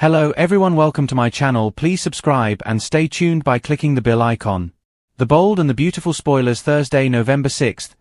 Hello everyone, welcome to my channel. Please subscribe and stay tuned by clicking the bell icon. The Bold and the Beautiful spoilers. Thursday, November 6th.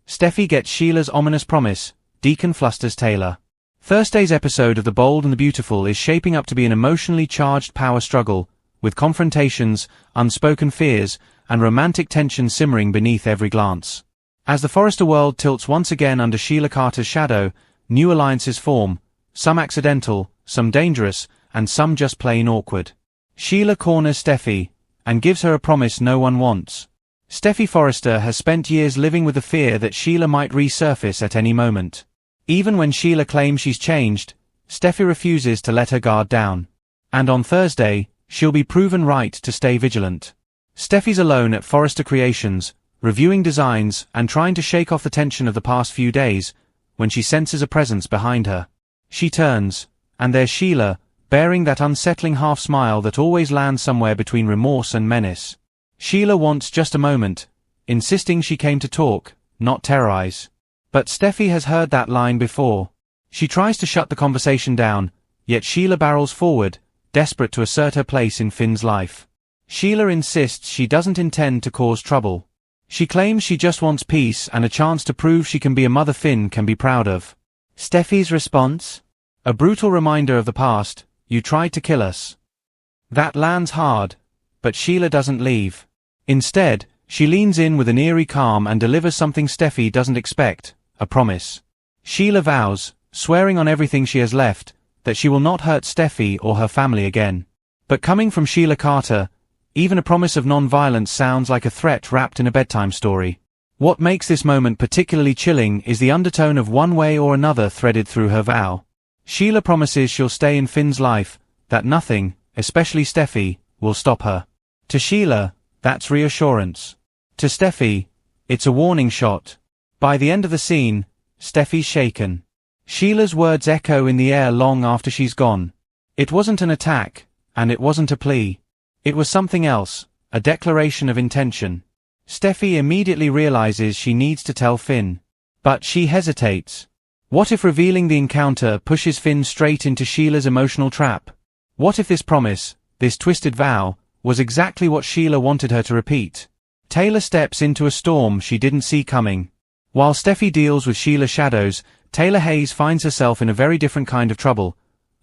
Steffy gets Sheila's ominous promise. Deacon flusters Taylor. Thursday's episode of The Bold and the Beautiful is shaping up to be an emotionally charged power struggle, with confrontations, unspoken fears, and romantic tension simmering beneath every glance. As the Forrester world tilts once again under Sheila Carter's shadow, new alliances form, some accidental, some dangerous, and some just plain awkward. Sheila corners Steffy, and gives her a promise no one wants. Steffy Forrester has spent years living with the fear that Sheila might resurface at any moment. Even when Sheila claims she's changed, Steffy refuses to let her guard down. And on Thursday, she'll be proven right to stay vigilant. Steffy's alone at Forrester Creations, reviewing designs and trying to shake off the tension of the past few days, when she senses a presence behind her. She turns, and there's Sheila, bearing that unsettling half-smile that always lands somewhere between remorse and menace. Sheila wants just a moment, insisting she came to talk, not terrorize. But Steffy has heard that line before. She tries to shut the conversation down, yet Sheila barrels forward, desperate to assert her place in Finn's life. Sheila insists she doesn't intend to cause trouble. She claims she just wants peace and a chance to prove she can be a mother Finn can be proud of. Steffy's response? A brutal reminder of the past. You tried to kill us. That lands hard, but Sheila doesn't leave. Instead, she leans in with an eerie calm and delivers something Steffy doesn't expect, a promise. Sheila vows, swearing on everything she has left, that she will not hurt Steffy or her family again. But coming from Sheila Carter, even a promise of non-violence sounds like a threat wrapped in a bedtime story. What makes this moment particularly chilling is the undertone of one way or another threaded through her vow. Sheila promises she'll stay in Finn's life, that nothing, especially Steffy, will stop her. To Sheila, that's reassurance. To Steffy, it's a warning shot. By the end of the scene, Steffy's shaken. Sheila's words echo in the air long after she's gone. It wasn't an attack, and it wasn't a plea. It was something else, a declaration of intention. Steffy immediately realizes she needs to tell Finn. But she hesitates. What if revealing the encounter pushes Finn straight into Sheila's emotional trap? What if this promise, this twisted vow, was exactly what Sheila wanted her to repeat? Taylor steps into a storm she didn't see coming. While Steffy deals with Sheila's shadows, Taylor Hayes finds herself in a very different kind of trouble.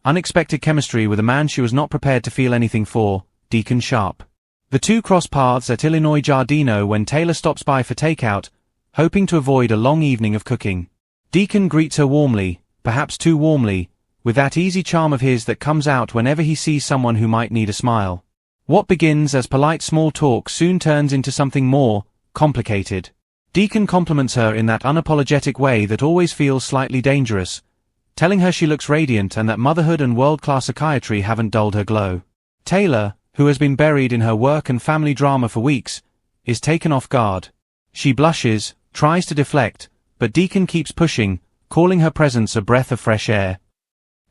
Unexpected chemistry with a man she was not prepared to feel anything for, Deacon Sharp. The two cross paths at Illinois Giardino when Taylor stops by for takeout, hoping to avoid a long evening of cooking. Deacon greets her warmly, perhaps too warmly, with that easy charm of his that comes out whenever he sees someone who might need a smile. What begins as polite small talk soon turns into something more complicated. Deacon compliments her in that unapologetic way that always feels slightly dangerous, telling her she looks radiant and that motherhood and world-class psychiatry haven't dulled her glow. Taylor, who has been buried in her work and family drama for weeks, is taken off guard. She blushes, tries to deflect, but Deacon keeps pushing, calling her presence a breath of fresh air.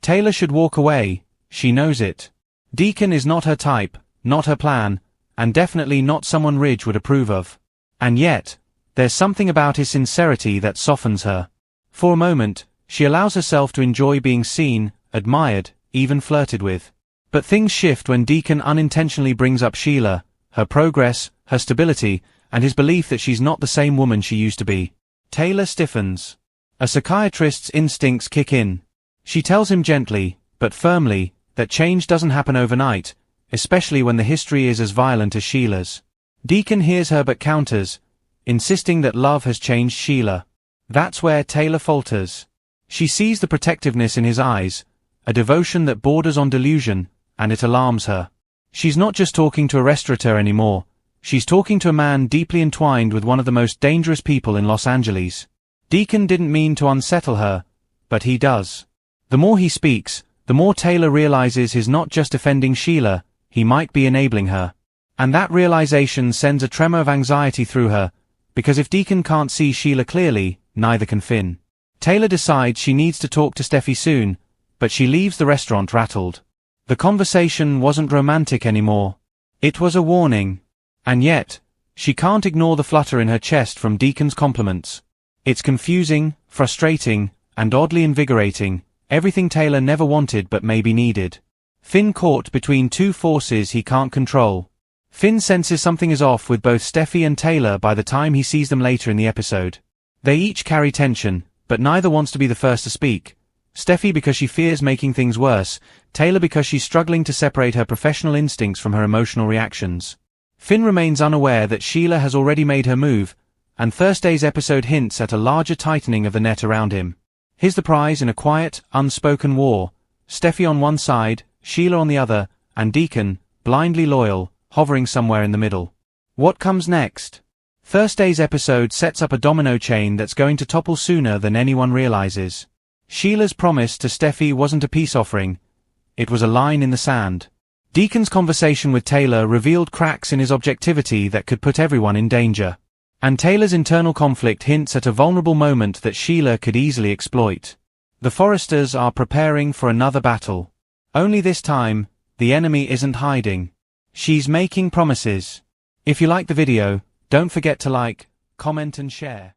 Taylor should walk away, she knows it. Deacon is not her type, not her plan, and definitely not someone Ridge would approve of. And yet, there's something about his sincerity that softens her. For a moment, she allows herself to enjoy being seen, admired, even flirted with. But things shift when Deacon unintentionally brings up Sheila, her progress, her stability, and his belief that she's not the same woman she used to be. Taylor stiffens. A psychiatrist's instincts kick in. She tells him gently, but firmly, that change doesn't happen overnight, especially when the history is as violent as Sheila's. Deacon hears her but counters, insisting that love has changed Sheila. That's where Taylor falters. She sees the protectiveness in his eyes, a devotion that borders on delusion, and it alarms her. She's not just talking to a restaurateur anymore, she's talking to a man deeply entwined with one of the most dangerous people in Los Angeles. Deacon didn't mean to unsettle her, but he does. The more he speaks, the more Taylor realizes he's not just defending Sheila, he might be enabling her. And that realization sends a tremor of anxiety through her, because if Deacon can't see Sheila clearly, neither can Finn. Taylor decides she needs to talk to Steffy soon, but she leaves the restaurant rattled. The conversation wasn't romantic anymore. It was a warning. And yet, she can't ignore the flutter in her chest from Deacon's compliments. It's confusing, frustrating, and oddly invigorating, everything Taylor never wanted but maybe needed. Finn caught between two forces he can't control. Finn senses something is off with both Steffy and Taylor by the time he sees them later in the episode. They each carry tension, but neither wants to be the first to speak. Steffy because she fears making things worse, Taylor because she's struggling to separate her professional instincts from her emotional reactions. Finn remains unaware that Sheila has already made her move, and Thursday's episode hints at a larger tightening of the net around him. Here's the prize in a quiet, unspoken war. Steffy on one side, Sheila on the other, and Deacon, blindly loyal, hovering somewhere in the middle. What comes next? Thursday's episode sets up a domino chain that's going to topple sooner than anyone realizes. Sheila's promise to Steffy wasn't a peace offering. It was a line in the sand. Deacon's conversation with Taylor revealed cracks in his objectivity that could put everyone in danger. And Taylor's internal conflict hints at a vulnerable moment that Sheila could easily exploit. The Foresters are preparing for another battle. Only this time, the enemy isn't hiding. She's making promises. If you like the video, don't forget to like, comment and share.